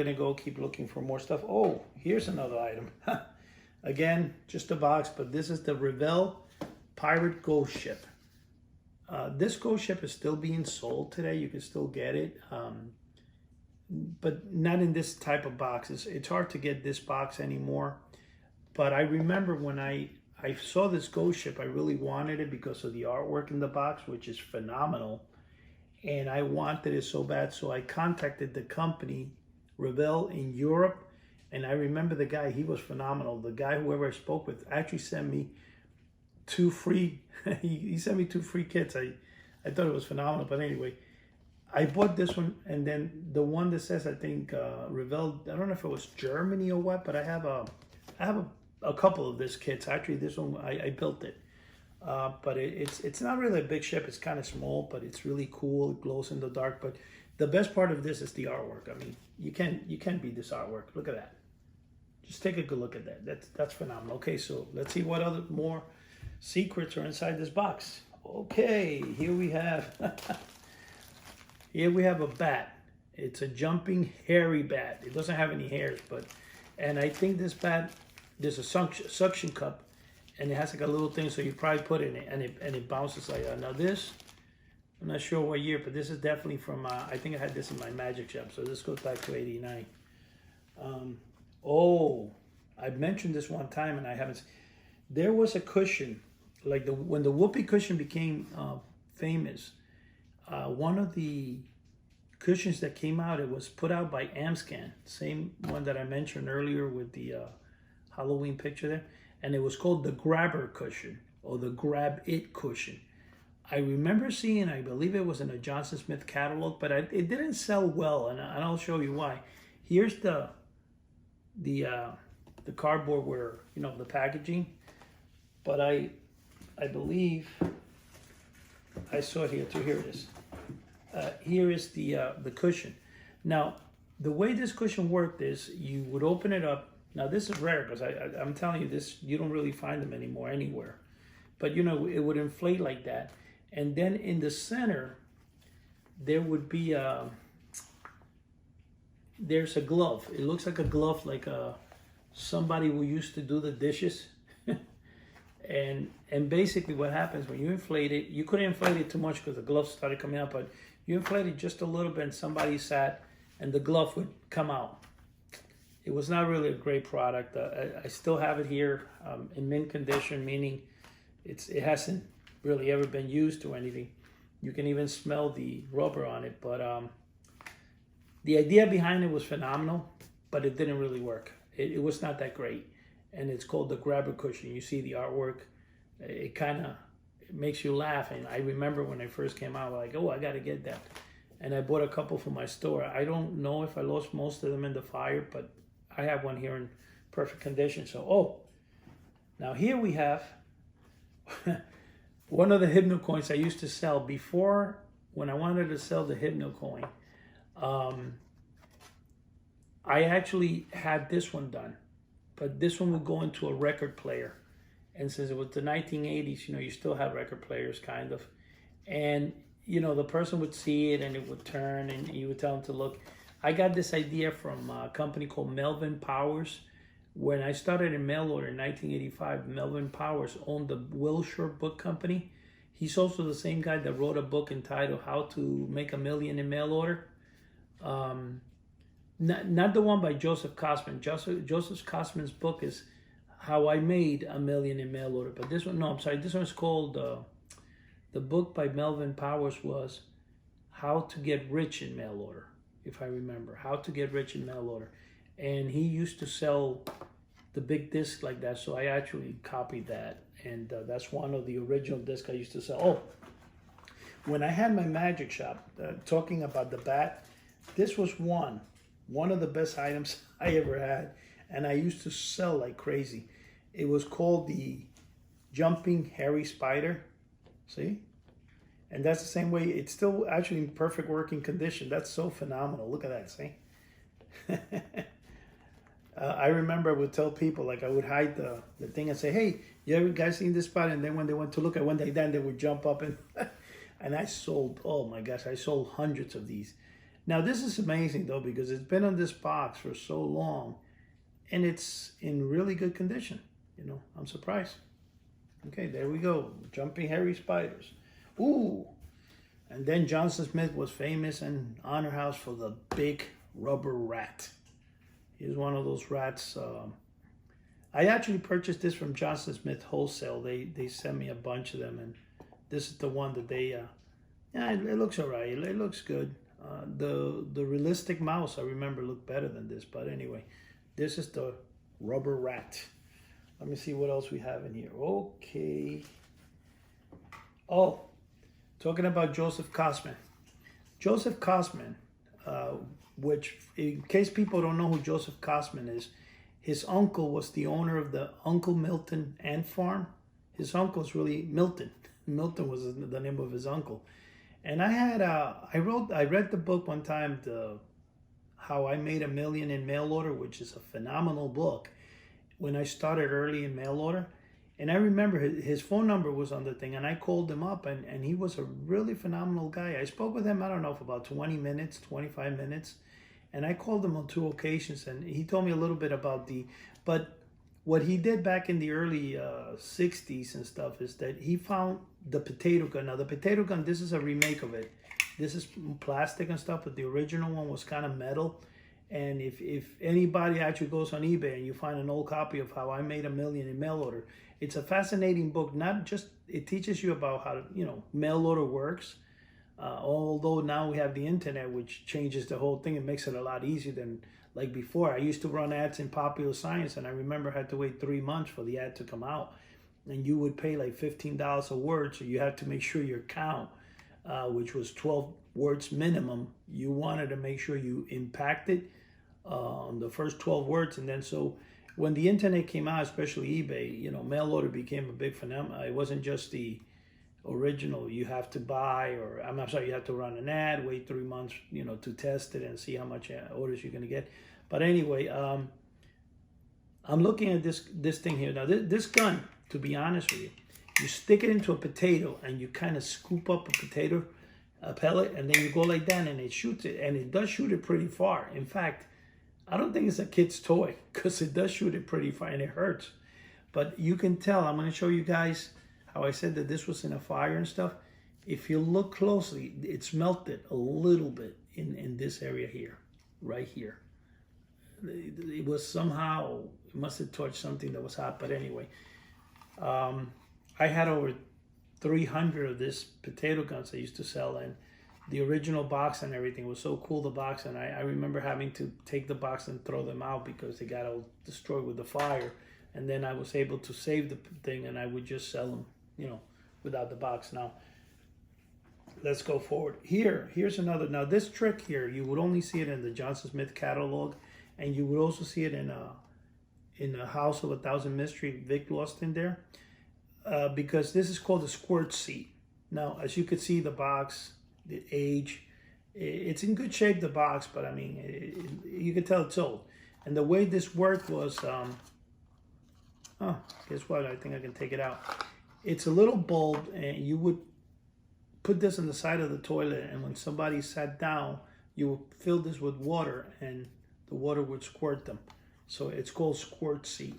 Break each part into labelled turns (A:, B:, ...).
A: gonna go keep looking for more stuff. Oh, here's another item. Again, just a box, but this is the Revel Pirate Ghost Ship. This ghost ship is still being sold today. You can still get it, but not in this type of boxes. It's hard to get this box anymore. But I remember when I saw this ghost ship, I really wanted it because of the artwork in the box, which is phenomenal. And I wanted it so bad, so I contacted the company, Revel, in Europe. And I remember the guy, he was phenomenal. The guy, whoever I spoke with, actually sent me 2 free, he sent me 2 free kits. I thought it was phenomenal, but anyway, I bought this one, and then the one that says, I think, Revel, I don't know if it was Germany or what, but I have a couple of this kits. Actually, this one, I built it. But it's not really a big ship. It's kind of small, but it's really cool. It glows in the dark. But the best part of this is the artwork. I mean, you can't beat this artwork. Look at that. Just take a good look at that. That's phenomenal. Okay, so let's see what other more secrets are inside this box. Okay, here we have a bat. It's a jumping hairy bat. It doesn't have any hairs, and I think this bat, there's a suction cup, and it has like a little thing, so you probably put it in it, and it bounces like that. Now this, I'm not sure what year, but this is definitely from, I think I had this in my magic shop, so this goes back to '89. Oh, I mentioned this one time, and I haven't. There was a cushion, like when the whoopee cushion became famous. One of the cushions that came out, it was put out by Amscan, same one that I mentioned earlier with the Halloween picture there, and it was called the Grabber cushion or the Grab It cushion. I remember seeing, I believe it was in a Johnson Smith catalog, but it didn't sell well, and I'll show you why. Here's the cardboard where, you know, the packaging, but I believe I saw it here too. Here it is. Here is the cushion. Now, the way this cushion worked is you would open it up. Now, this is rare because I'm telling you this, you don't really find them anymore anywhere. But, you know, it would inflate like that. And then in the center, there would be there's a glove. It looks like a glove, like somebody who used to do the dishes. And basically what happens when you inflate it, you couldn't inflate it too much because the glove started coming out, but you inflate it just a little bit and somebody sat and the glove would come out. It was not really a great product. I still have it here in mint condition, meaning it hasn't really ever been used or anything. You can even smell the rubber on it, but the idea behind it was phenomenal, but it didn't really work. It was not that great. And it's called the Grabber cushion. You see the artwork, it kind of makes you laugh. And I remember when I first came out, like, oh, I got to get that. And I bought a couple for my store. I don't know if I lost most of them in the fire, but I have one here in perfect condition. So, oh, now here we have one of the Hypno Coins I used to sell before. When I wanted to sell the Hypno Coin, I actually had this one done. But this one would go into a record player. And since it was the 1980s, you know, you still have record players, kind of. And, you know, the person would see it and it would turn and you would tell them to look. I got this idea from a company called Melvin Powers. When I started in mail order in 1985, Melvin Powers owned the Wilshire Book Company. He's also the same guy that wrote a book entitled How to Make a Million in Mail Order. Not the one by Joseph Kosman. Joseph Kosman's book is How I Made a Million in Mail Order. But this one, no, I'm sorry. This one's called, the book by Melvin Powers was How to Get Rich in Mail Order, if I remember. How to Get Rich in Mail Order. And he used to sell the big disc like that, so I actually copied that. And that's one of the original discs I used to sell. Oh, when I had my magic shop, talking about the bat, this was one of the best items I ever had, and I used to sell like crazy. It was called the Jumping Hairy Spider. See? And that's the same way. It's still actually in perfect working condition. That's so phenomenal. Look at that, see? I remember I would tell people, like I would hide the thing and say, hey, you ever guys seen this spot? And then when they went to look at one day, then they would jump up and and I sold, oh my gosh, I sold hundreds of these. Now this is amazing though, because it's been on this box for so long and it's in really good condition. You know, I'm surprised. Okay, there we go. Jumping hairy spiders. Ooh. And then Johnson Smith was famous in Honor House for the big rubber rat. He's one of those rats. I actually purchased this from Johnson Smith Wholesale. They sent me a bunch of them, and this is the one that they, yeah, it looks all right. It looks good. The realistic mouse, I remember, looked better than this. But anyway, this is the rubber rat. Let me see what else we have in here. Okay. Oh, talking about Joseph Kosman. Joseph Kosman, which, in case people don't know who Joseph Kosman is, his uncle was the owner of the Uncle Milton Ant Farm. His uncle's really Milton. Milton was the name of his uncle. And I read the book one time, How I Made $1 Million in Mail Order, which is a phenomenal book, when I started early in mail order. And I remember his phone number was on the thing, and I called him up, and he was a really phenomenal guy. I spoke with him, I don't know, for about 20 minutes, 25 minutes. And I called him on 2 occasions, and he told me a little bit about but what he did back in the early 60s and stuff is that he found the potato gun. Now the potato gun, this is a remake of it. This is plastic and stuff, but the original one was kind of metal. And if anybody actually goes on eBay and you find an old copy of How I Made $1 Million in Mail Order, it's a fascinating book. Not just, it teaches you about how, mail order works. Although now we have the internet, which changes the whole thing. It makes it a lot easier than like before. I used to run ads in Popular Science, and I remember I had to wait 3 months for the ad to come out. And you would pay like $15 a word, so you had to make sure your count, which was 12 words minimum, you wanted to make sure you impacted on the first 12 words. And then so when the internet came out, especially eBay, mail order became a big phenomenon. It wasn't just the original you have to buy, or I'm sorry, you have to run an ad, wait 3 months, to test it and see how much orders you're going to get. But anyway, I'm looking at this thing here. Now this gun, to be honest with you, you stick it into a potato and you kind of scoop up a pellet, and then you go like that and it shoots it, and it does shoot it pretty far. In fact, I don't think it's a kid's toy, because it does shoot it pretty far and it hurts. But you can tell, I'm going to show you guys how I said that this was in a fire and stuff. If you look closely, it's melted a little bit in this area here, right here. It was somehow, it must have touched something that was hot. But anyway, I had over 300 of this potato guns I used to sell, and the original box and everything was so cool, the box. And I remember having to take the box and throw them out because they got all destroyed with the fire. And then I was able to save the thing, and I would just sell them, without the box. Now, let's go forward. Here's another. Now, this trick here, you would only see it in the Johnson Smith catalog, and you would also see it in a House of a Thousand Mysteries. Vic lost in there, because this is called the Squirt C. Now, as you can see, the box, the age, it's in good shape, the box, but I mean, you can tell it's old. And the way this worked was, guess what? I think I can take it out. It's a little bulb, and you would put this on the side of the toilet, and when somebody sat down, you would fill this with water, and the water would squirt them. So it's called Squirt C.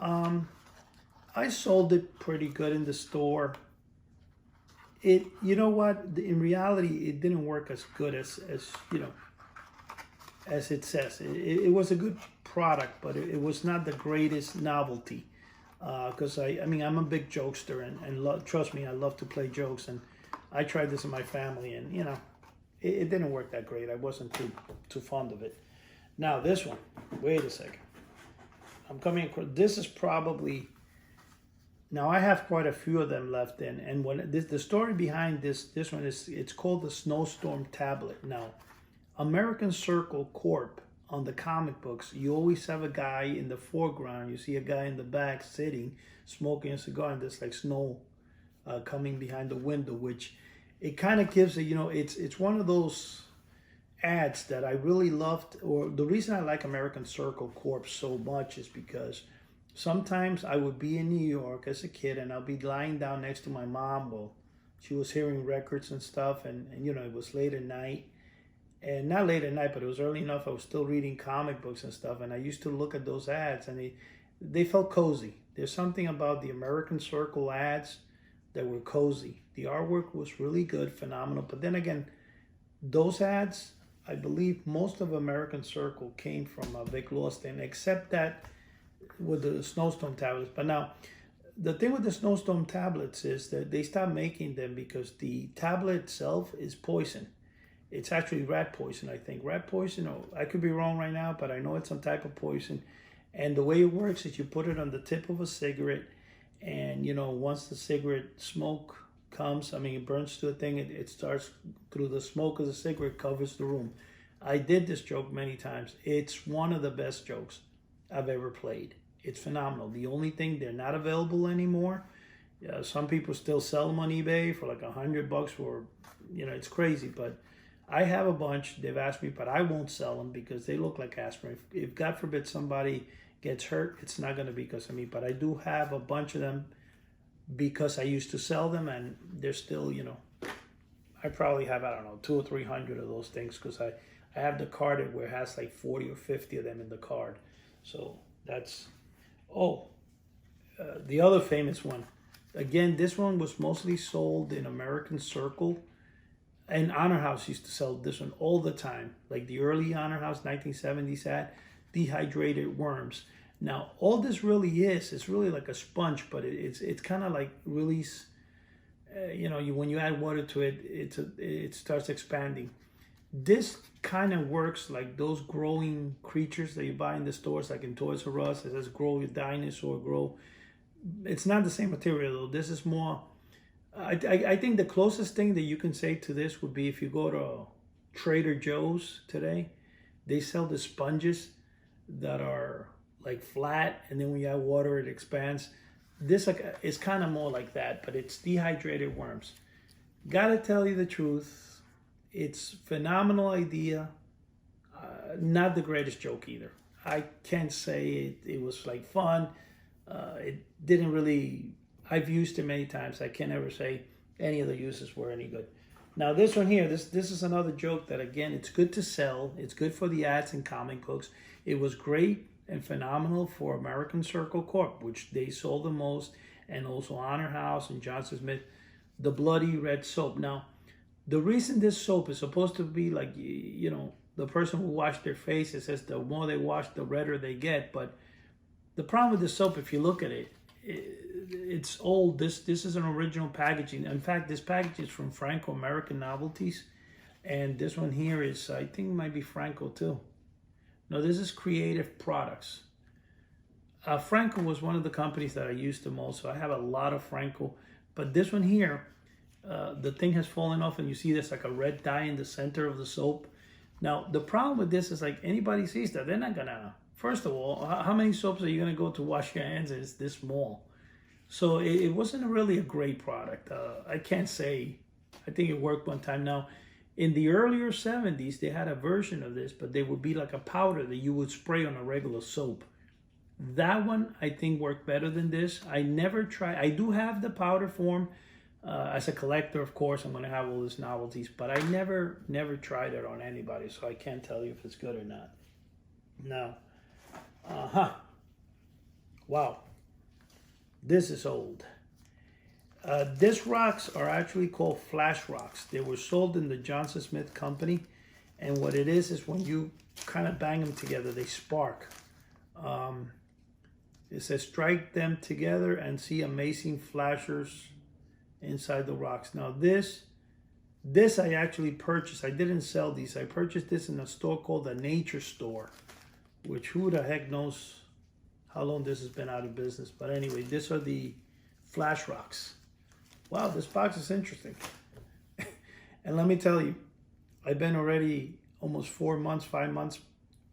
A: I sold it pretty good in the store. You know what? In reality, it didn't work as good as it says. It was a good product, but it was not the greatest novelty. Because I'm a big jokester, and trust me, I love to play jokes, and I tried this in my family, and it didn't work that great. I wasn't too fond of it. Now this one, wait a second. I'm coming across. This is probably. Now I have quite a few of them left in, and the story behind this one is, it's called the Snowstorm Tablet. Now, American Circle Corp. On the comic books, you always have a guy in the foreground. You see a guy in the back sitting, smoking a cigar, and there's like snow coming behind the window, which it kind of gives it's one of those ads that I really loved. Or the reason I like American Circle Corp so much is because sometimes I would be in New York as a kid, and I'll be lying down next to my mom while she was hearing records and stuff, and it was late at night. and not late at night, but it was early enough. I was still reading comic books and stuff, and I used to look at those ads, and they felt cozy. There's something about the American Circle ads that were cozy. The artwork was really good, phenomenal. But then again, those ads, I believe most of American Circle came from Vic Lawson, except that with the Snowstorm tablets. But now, the thing with the Snowstorm tablets is that they stopped making them because the tablet itself is poison. It's actually rat poison, I think. Rat poison, or I could be wrong right now, but I know it's some type of poison. And the way it works is you put it on the tip of a cigarette, and you know, once the cigarette smoke comes, I mean, it burns to a thing, it starts through the smoke of the cigarette, covers the room. I did this joke many times. It's one of the best jokes I've ever played. It's phenomenal. The only thing, they're not available anymore. Some people still sell them on eBay for like $100 for, you know, it's crazy. But I have a bunch. They've asked me, but I won't sell them because they look like aspirin. If God forbid somebody gets hurt, it's not going to be because of me. But I do have a bunch of them because I used to sell them, and they're still, you know, I probably have, I don't know, 200 or 300 of those things because I have the card where it has like 40 or 50 of them in the card. So that's, the other famous one. Again, this one was mostly sold in American Circle. And Honor House used to sell this one all the time. Like the early Honor House 1970s ad, Dehydrated Worms. Now, all this really is, it's really like a sponge, but it's kind of like really, you know, when you add water to it, it starts expanding. This kind of works like those growing creatures that you buy in the stores, like in Toys R Us. It says grow your dinosaur, grow. It's not the same material though. This is more, I think the closest thing that you can say to this would be if you go to Trader Joe's today, they sell the sponges that are like flat, and then when you add water, it expands. This is kind of more like that, but it's Dehydrated Worms. Gotta tell you the truth, it's phenomenal idea. Not the greatest joke either. I can't say it was like fun. It didn't really, I've used it many times. I can't ever say any of the uses were any good. Now this one here, this is another joke that, again, it's good to sell. It's good for the ads and comic books. It was great and phenomenal for American Circle Corp, which they sold the most, and also Honor House and Johnson Smith, the bloody red soap. Now, the reason this soap is supposed to be like, you know, the person who washed their face, it says the more they wash, the redder they get. But the problem with the soap, if you look at it, it's old. This is an original packaging. In fact, this package is from Franco American Novelties, and this one here is, I think, might be Franco too. No, this is Creative Products. Franco was one of the companies that I used the most, so I have a lot of Franco. But this one here, the thing has fallen off, and you see there's like a red dye in the center of the soap. Now, the problem with this is, like, anybody sees that, they're not gonna, first of all, how many soaps are you gonna go to wash your hands? It's this small. So it wasn't really a great product. I can't say, I think it worked one time. Now, in the earlier 70s, they had a version of this, but they would be like a powder that you would spray on a regular soap. That one, I think, worked better than this. I never tried. I do have the powder form. As a collector, of course, I'm going to have all these novelties, but I never tried it on anybody, so I can't tell you if it's good or not. Now, wow. This is old. These rocks are actually called flash rocks. They were sold in the Johnson Smith Company, and what it is when you kind of bang them together, they spark. It says strike them together and see amazing flashers inside the rocks. Now this I actually purchased. I didn't sell these. I purchased this in a store called the Nature Store, which who the heck knows how long this has been out of business. But anyway, these are the flash rocks. Wow, this box is interesting. And let me tell you, I've been already almost 5 months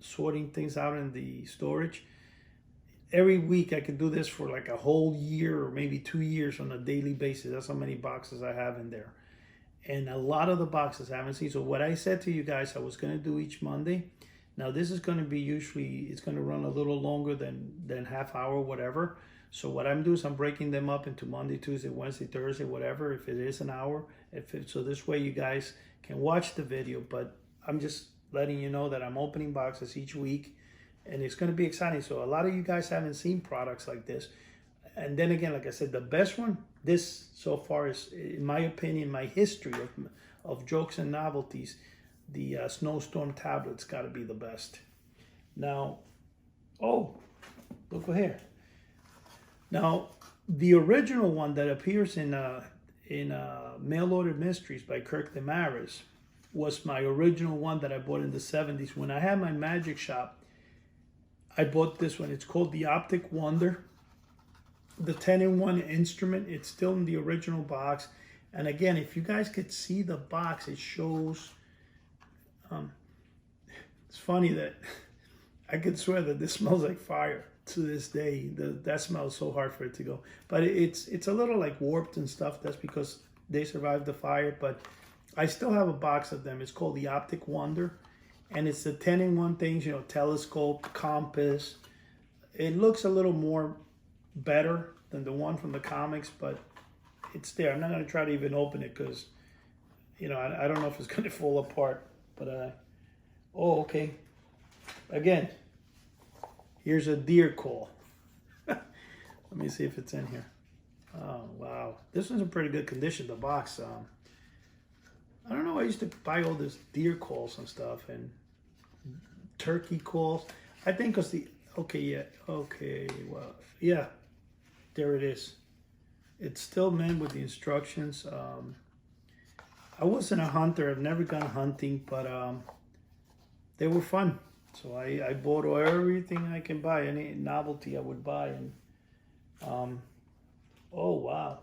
A: sorting things out in the storage. Every week I could do this for like a whole year or maybe 2 years on a daily basis. That's how many boxes I have in there. And a lot of the boxes I haven't seen. So what I said to you guys I was going to do each Monday. Now this is going to be usually, it's going to run a little longer than half hour, whatever. So what I'm doing is I'm breaking them up into Monday, Tuesday, Wednesday, Thursday, whatever, if it is an hour. So this way you guys can watch the video. But I'm just letting you know that I'm opening boxes each week, and it's going to be exciting. So a lot of you guys haven't seen products like this. And then again, like I said, the best one, this so far is, in my opinion, my history of jokes and novelties, the Snowstorm Tablet's got to be the best. Now, oh, look here. Now, the original one that appears in Mail Order Mysteries by Kirk Demarais was my original one that I bought in the 70s. When I had my magic shop, I bought this one. It's called the Optic Wonder. The 10-in-1 instrument. It's still in the original box. And again, if you guys could see the box, it shows... it's funny that I could swear that this smells like fire to this day. That smells so hard for it to go. But it's a little like warped and stuff. That's because they survived the fire. But I still have a box of them. It's called the Optic Wonder. And it's the 10-in-1 things, you know, telescope, compass. It looks a little more better than the one from the comics, but it's there. I'm not going to try to even open it because, you know, I don't know if it's going to fall apart. But, oh, okay. Again, here's a deer call. Let me see if it's in here. Oh, wow. This one's in pretty good condition, the box. I don't know, I used to buy all this deer calls and stuff and turkey calls. I think because the, okay, yeah, okay, well, yeah, there it is. It's still meant with the instructions. I wasn't a hunter, I've never gone hunting, but they were fun. So I bought everything I can buy, any novelty I would buy. And oh, wow.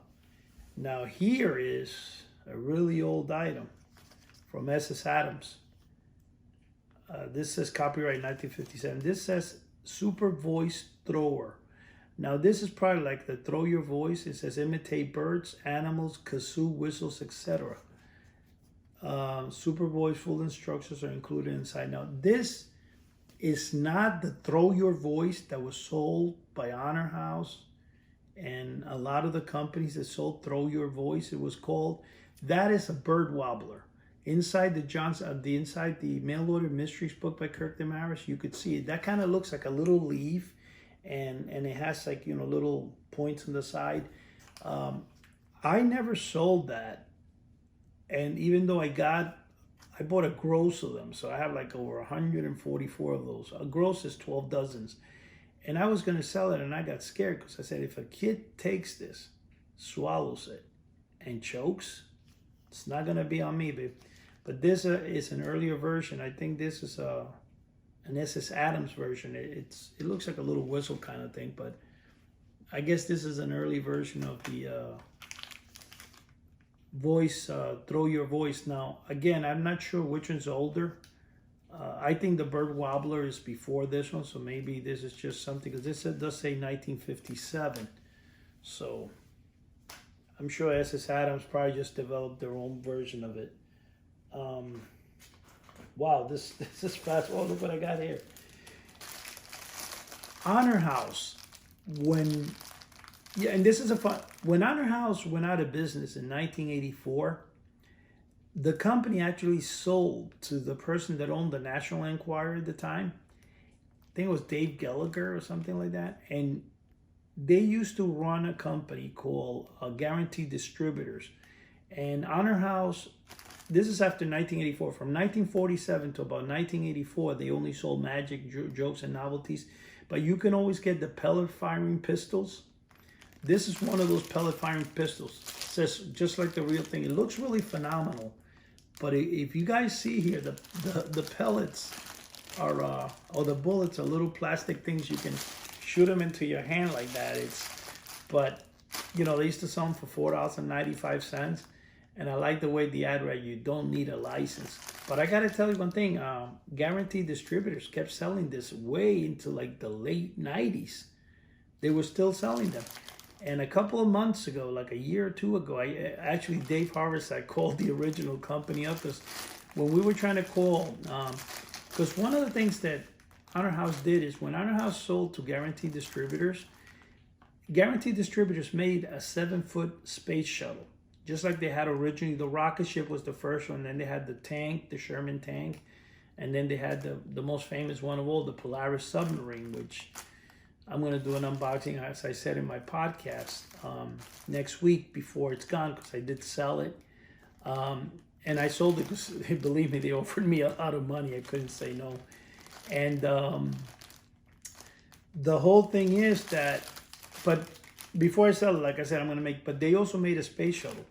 A: Now here is a really old item from S.S. Adams. This says copyright 1957. This says Super Voice Thrower. Now this is probably like the throw your voice. It says imitate birds, animals, kazoo, whistles, etc. Super Voice full instructions are included inside. Now this is not the throw your voice that was sold by Honor House and a lot of the companies that sold throw your voice. It was called, that is a bird wobbler. Inside inside the Mail Order Mysteries book by Kirk Demarais, you could see it. That kind of looks like a little leaf, and it has like, you know, little points on the side. I never sold that, and even though I bought a gross of them, so I have like over 144 of those. A gross is 12 dozens. And I was going to sell it, and I got scared because I said, if a kid takes this, swallows it, and chokes, it's not going to be on me, babe. But this is an earlier version. I think this is an S.S. Adams version. It looks like a little whistle kind of thing, but I guess this is an early version of the voice, throw your voice. Now, again, I'm not sure which one's older. I think the bird wobbler is before this one, so maybe this is just something, because this does say 1957. So I'm sure S.S. Adams probably just developed their own version of it. Wow, this is fast. Oh, look what I got here. Honor House, when Honor House went out of business in 1984, the company actually sold to the person that owned the National Enquirer at the time. I think it was Dave Gallagher or something like that. And they used to run a company called Guaranteed Distributors. And Honor House, this is after 1984. From 1947 to about 1984, they only sold magic, jokes, and novelties. But you can always get the pellet firing pistols. This is one of those pellet firing pistols. It says just like the real thing. It looks really phenomenal. But if you guys see here, the pellets are, or the bullets are little plastic things. You can shoot them into your hand like that. But, you know, they used to sell them for $4.95. And I like the way the ad read, you don't need a license. But I got to tell you one thing, Guaranteed Distributors kept selling this way into like the late 90s. They were still selling them. And a couple of months ago, like a year or two ago, actually Dave Harvest, I called the original company up, because when we were trying to call, because one of the things that Honor House did is when Honor House sold to Guaranteed Distributors made a 7-foot space shuttle. just like they had originally. The rocket ship was the first one, then they had the tank, the Sherman tank, and then they had the most famous one of all, the Polaris submarine, which I'm going to do an unboxing, as I said in my podcast, next week before it's gone, because I did sell it. And I sold it because, believe me, they offered me a lot of money. I couldn't say no. And the whole thing is that, but before I sell it, like I said, I'm going to make, but they also made a space shuttle.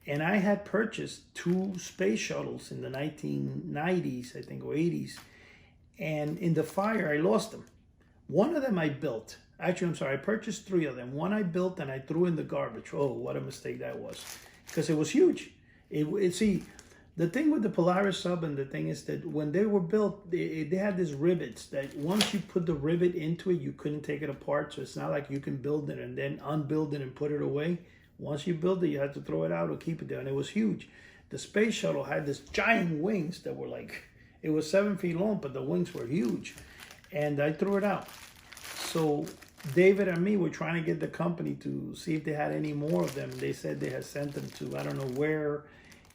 A: And I had purchased 2 space shuttles in the 1990s, I think, or 80s. And in the fire, I lost them. One of them I built. Actually, I'm sorry, I purchased 3 of them. One I built and I threw in the garbage. Oh, what a mistake that was. Because it was huge. See, the thing with the Polaris sub, and the thing is that when they were built, they had these rivets that once you put the rivet into it, you couldn't take it apart. So it's not like you can build it and then unbuild it and put it away. Once you build it, you have to throw it out or keep it there. And it was huge. The space shuttle had this giant wings that were like, it was 7 feet long, but the wings were huge. And I threw it out. So David and me were trying to get the company to see if they had any more of them. They said they had sent them to, I don't know where.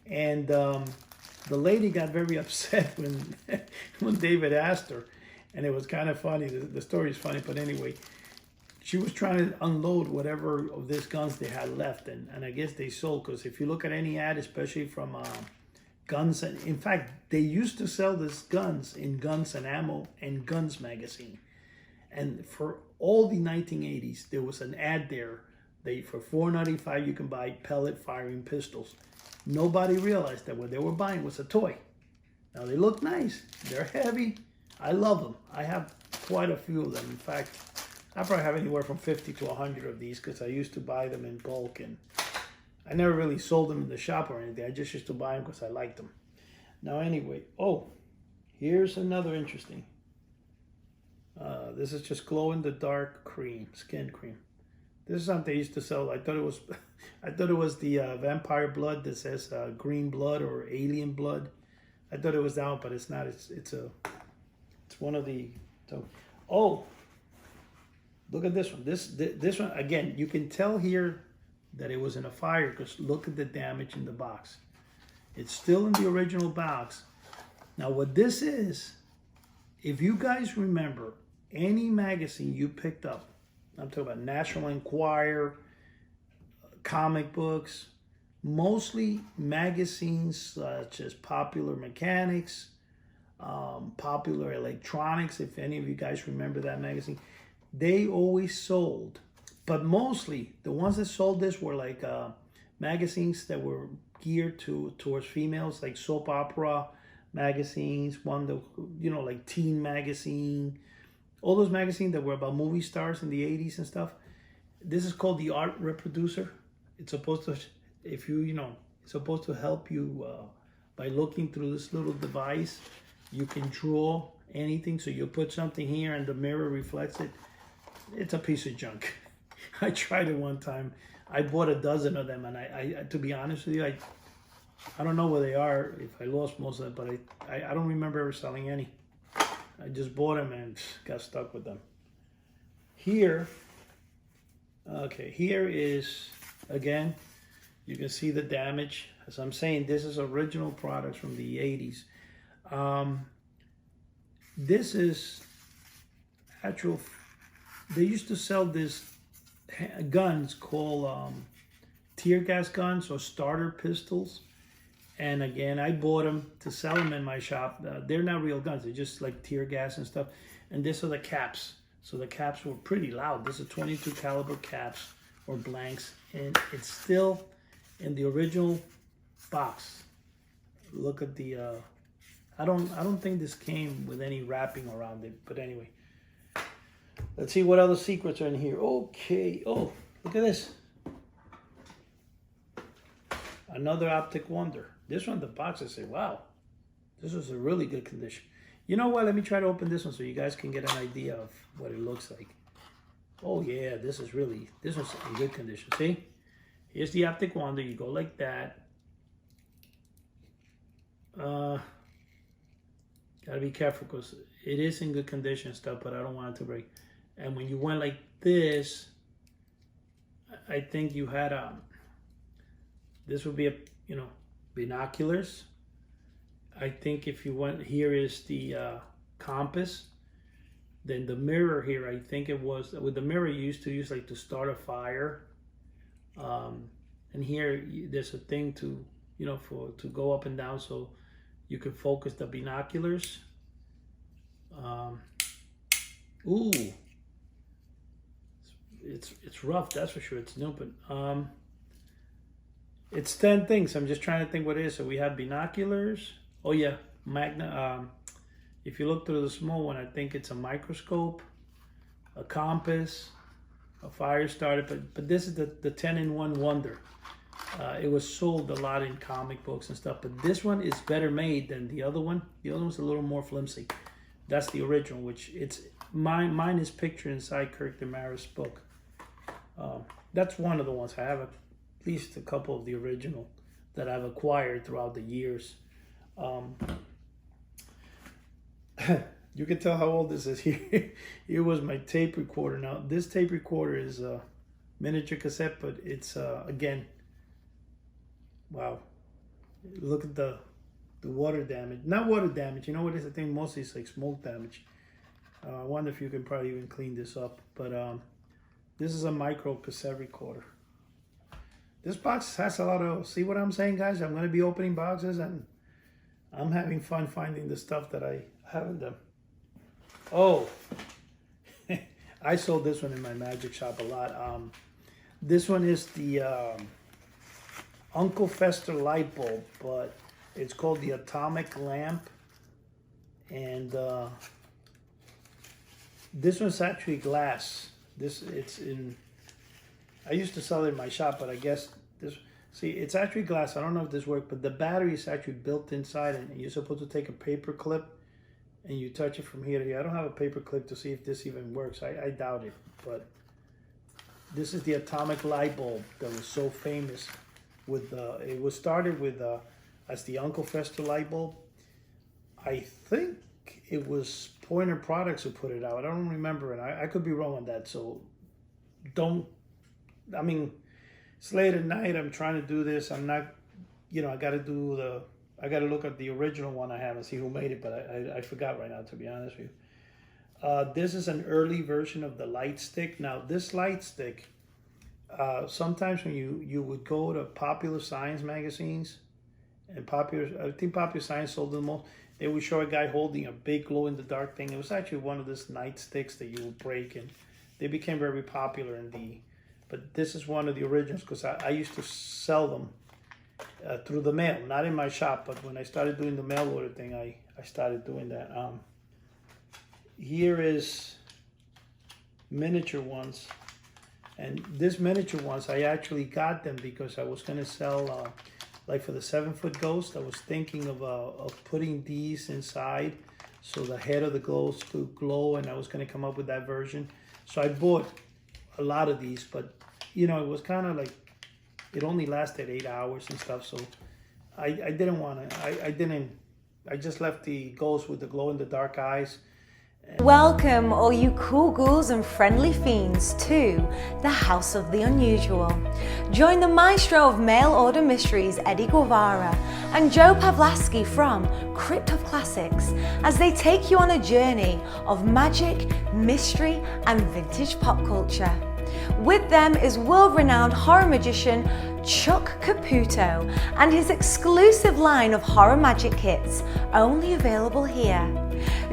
A: And the lady got very upset when David asked her. And it was kind of funny. The story is funny, but anyway. She was trying to unload whatever of these guns they had left. And I guess they sold, because if you look at any ad, especially from Guns, and in fact, they used to sell these guns in Guns and Ammo and Guns magazine. And for all the 1980s, there was an ad there. For $4.95, you can buy pellet firing pistols. Nobody realized that what they were buying was a toy. Now, they look nice. They're heavy. I love them. I have quite a few of them. In fact, I probably have anywhere from 50 to 100 of these, because I used to buy them in bulk, and I never really sold them in the shop or anything. I just used to buy them because I liked them. Now, anyway, here's another interesting. This is just glow-in-the-dark cream, skin cream. This is something they used to sell. I thought it was the vampire blood that says green blood or alien blood. I thought it was that one, but it's not. It's one of the. Look at this one. This one again. You can tell here that it was in a fire, because look at the damage in the box. It's still in the original box. Now, what this is, if you guys remember any magazine you picked up, I'm talking about National Enquirer, comic books, mostly magazines such as Popular Mechanics, Popular Electronics, if any of you guys remember that magazine, they always sold. But mostly, the ones that sold this were like magazines that were geared towards females, like soap opera magazines, like Teen Magazine, all those magazines that were about movie stars in the 80s and stuff. This is called the Art Reproducer. It's supposed to, it's supposed to help you by looking through this little device. You can draw anything, so you put something here and the mirror reflects it. It's a piece of junk. I tried it one time. I bought a dozen of them, and I to be honest with you, I don't know where they are, if I lost most of them, but I don't remember ever selling any. I just bought them and got stuck with them. Here is, again, you can see the damage. As I'm saying, this is original products from the 80s. This is actual, they used to sell this guns called tear gas guns or starter pistols. And again, I bought them to sell them in my shop. They're not real guns. They're just like tear gas and stuff. And these are the caps. So the caps were pretty loud. This is 22 caliber caps or blanks. And it's still in the original box. Look at the, I don't think this came with any wrapping around it. But anyway, let's see what other secrets are in here. Okay. Oh, look at this. Another Optic Wonder. This one, the box, I say, wow, this was a really good condition. You know what? Let me try to open this one so you guys can get an idea of what it looks like. Oh yeah, this was in good condition. See? Here's the Optic Wonder. You go like that. Gotta be careful because it is in good condition and stuff, but I don't want it to break. And when you went like this, I think you had This would be binoculars. I think if you went, here is the compass. Then the mirror here, I think it was, with the mirror you used to use like to start a fire. And here there's a thing to, to go up and down so you can focus the binoculars. Ooh, it's rough, that's for sure. It's new, but it's 10 things. I'm just trying to think what it is. So we have binoculars. Oh yeah, if you look through the small one, I think it's a microscope, a compass, a fire starter. But this is the 10-in-1 wonder. It was sold a lot in comic books and stuff, but this one is better made than the other one. The other one's a little more flimsy. That's the original, which it's mine is pictured inside Kirk Demarais' book. That's one of the ones. I have at least a couple of the original that I've acquired throughout the years. You can tell how old this is. Here was my tape recorder. Now this tape recorder is a miniature cassette, but it's again, wow, look at the water damage. Not water damage, you know what it is? I think mostly it's like smoke damage. I wonder if you can probably even clean this up, but this is a micro cassette recorder. This box has a lot of, see what I'm saying, guys? I'm going to be opening boxes and I'm having fun finding the stuff that I haven't done. Oh, I sold this one in my magic shop a lot. This one is the Uncle Fester light bulb, but it's called the Atomic Lamp. And this one's actually glass. I used to sell it in my shop, but I guess see, it's actually glass. I don't know if this works, but the battery is actually built inside, and you're supposed to take a paper clip and you touch it from here to here. I don't have a paper clip to see if this even works. I doubt it, but this is the Atomic light bulb that was so famous. It was started with as the Uncle Fester light bulb. I think it was Pointer Products who put it out. I don't remember it. I could be wrong on that, so I mean, it's late at night. I'm trying to do this. I'm not, I got to look at the original one I have and see who made it, but I forgot right now, to be honest with you. This is an early version of the light stick. Now, this light stick, sometimes when you would go to Popular Science magazines, and I think Popular Science sold the most, they would show a guy holding a big glow-in-the-dark thing. It was actually one of those night sticks that you would break, and they became very popular but this is one of the originals, because I used to sell them through the mail, not in my shop, but when I started doing the mail order thing, I started doing that. Here is miniature ones, and this miniature ones, I actually got them because I was going to sell, like for the 7-foot ghost, I was thinking of putting these inside so the head of the ghost could glow, and I was going to come up with that version. So I bought a lot of these, but it was kind of like, it only lasted 8 hours and stuff, so I didn't want to, I just left the ghost with the glow-in-the-dark eyes.
B: Welcome all you cool ghouls and friendly fiends to the House of the Unusual. Join the maestro of mail order mysteries, Eddie Guevara, and Joe Pavlasky from Crypt of Classics as they take you on a journey of magic, mystery, and vintage pop culture. With them is world-renowned horror magician Chuck Caputo and his exclusive line of horror magic kits, only available here.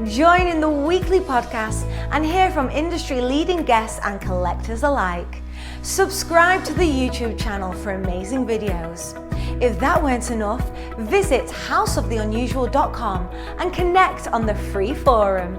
B: Join in the weekly podcast and hear from industry-leading guests and collectors alike. Subscribe to the YouTube channel for amazing videos. If that weren't enough, visit houseoftheunusual.com and connect on the free forum.